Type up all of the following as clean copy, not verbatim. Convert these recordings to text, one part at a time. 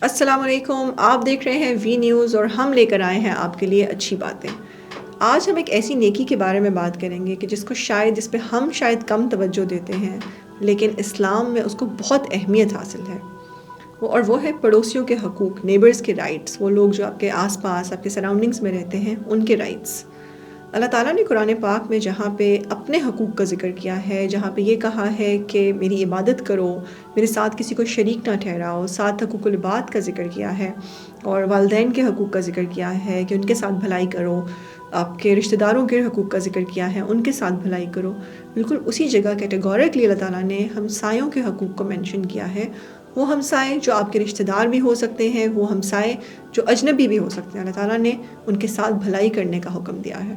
السلام علیکم، آپ دیکھ رہے ہیں وی نیوز اور ہم لے کر آئے ہیں آپ کے لیے اچھی باتیں۔ آج ہم ایک ایسی نیکی کے بارے میں بات کریں گے کہ جس پہ ہم شاید کم توجہ دیتے ہیں، لیکن اسلام میں اس کو بہت اہمیت حاصل ہے، اور وہ ہے پڑوسیوں کے حقوق، نیبرز کے رائٹس، وہ لوگ جو آپ کے آس پاس آپ کے سراؤنڈنگز میں رہتے ہیں ان کے رائٹس۔ اللہ تعالیٰ نے قرآن پاک میں جہاں پہ اپنے حقوق کا ذکر کیا ہے، جہاں پہ یہ کہا ہے کہ میری عبادت کرو، میرے ساتھ کسی کو شریک نہ ٹھہراؤ، 7 حقوق العباد کا ذکر کیا ہے، اور والدین کے حقوق کا ذکر کیا ہے کہ ان کے ساتھ بھلائی کرو، آپ کے رشتہ داروں کے حقوق کا ذکر کیا ہے، ان کے ساتھ بھلائی کرو، بالکل اسی جگہ کیٹیگورکلی اللہ تعالیٰ نے ہمسایوں کے حقوق کو مینشن کیا ہے۔ وہ ہمسائے جو آپ کے رشتہ دار بھی ہو سکتے ہیں، وہ ہمسائے جو اجنبی بھی ہو سکتے ہیں، اللہ تعالیٰ نے ان کے ساتھ بھلائی کرنے کا حکم دیا ہے۔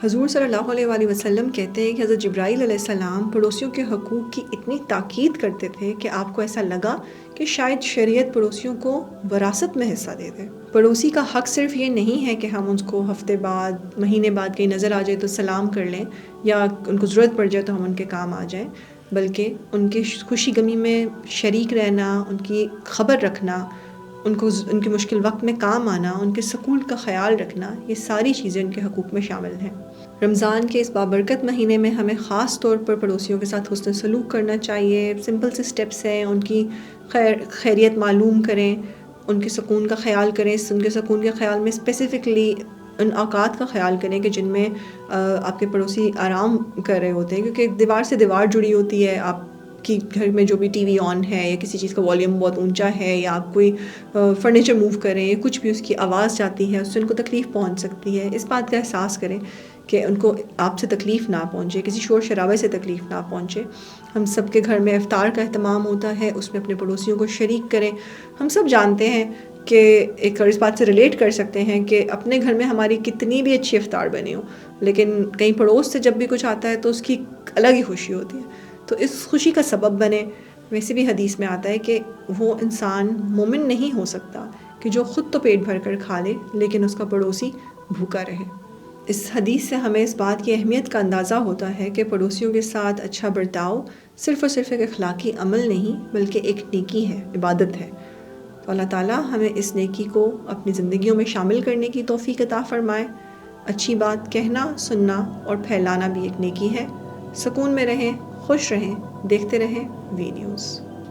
حضور صلی اللہ علیہ وآلہ وسلم کہتے ہیں کہ حضرت جبرائیل علیہ السلام پڑوسیوں کے حقوق کی اتنی تاکید کرتے تھے کہ آپ کو ایسا لگا کہ شاید شریعت پڑوسیوں کو وراثت میں حصہ دے دے۔ پڑوسی کا حق صرف یہ نہیں ہے کہ ہم اس کو ہفتے بعد، مہینے بعد کہیں نظر آ جائے تو سلام کر لیں، یا ان کو ضرورت پڑ جائے تو ہم ان کے کام آ جائیں، بلکہ ان کی خوشی غمی میں شریک رہنا، ان کی خبر رکھنا، ان کے مشکل وقت میں کام آنا، ان کے سکون کا خیال رکھنا، یہ ساری چیزیں ان کے حقوق میں شامل ہیں۔ رمضان کے اس بابرکت مہینے میں ہمیں خاص طور پر پڑوسیوں کے ساتھ حسن سلوک کرنا چاہیے۔ سمپل سے سٹیپس ہیں، ان کی خیریت معلوم کریں، ان کے سکون کا خیال کریں، ان کے سکون کے خیال میں اسپیسیفکلی ان اوقات کا خیال کریں کہ جن میں آپ کے پڑوسی آرام کر رہے ہوتے ہیں، کیونکہ دیوار سے دیوار جڑی ہوتی ہے۔ آپ کی گھر میں جو بھی ٹی وی آن ہے، یا کسی چیز کا والیوم بہت اونچا ہے، یا آپ کوئی فرنیچر موو کریں، یا کچھ بھی اس کی آواز جاتی ہے، اس سے ان کو تکلیف پہنچ سکتی ہے۔ اس بات کا احساس کریں کہ ان کو آپ سے تکلیف نہ پہنچے، کسی شور شرابے سے تکلیف نہ پہنچے۔ ہم سب کے گھر میں افطار کا اہتمام ہوتا ہے، اس میں اپنے پڑوسیوں کو شریک کریں۔ ہم سب جانتے ہیں کہ ایک اور اس بات سے ریلیٹ کر سکتے ہیں کہ اپنے گھر میں ہماری کتنی بھی اچھی افطار بنی ہو، لیکن کہیں پڑوس سے جب بھی کچھ آتا ہے تو اس کی الگ ہی خوشی ہوتی ہے، تو اس خوشی کا سبب بنے۔ ویسے بھی حدیث میں آتا ہے کہ وہ انسان مومن نہیں ہو سکتا کہ جو خود تو پیٹ بھر کر کھا لے لیکن اس کا پڑوسی بھوکا رہے۔ اس حدیث سے ہمیں اس بات کی اہمیت کا اندازہ ہوتا ہے کہ پڑوسیوں کے ساتھ اچھا برتاؤ صرف اور صرف ایک اخلاقی عمل نہیں، بلکہ ایک نیکی ہے، عبادت ہے۔ تو اللہ تعالیٰ ہمیں اس نیکی کو اپنی زندگیوں میں شامل کرنے کی توفیق عطا فرمائے۔ اچھی بات کہنا، سننا اور پھیلانا بھی ایک نیکی ہے۔ سکون میں رہیں، خوش رہیں، دیکھتے رہیں وی نیوز۔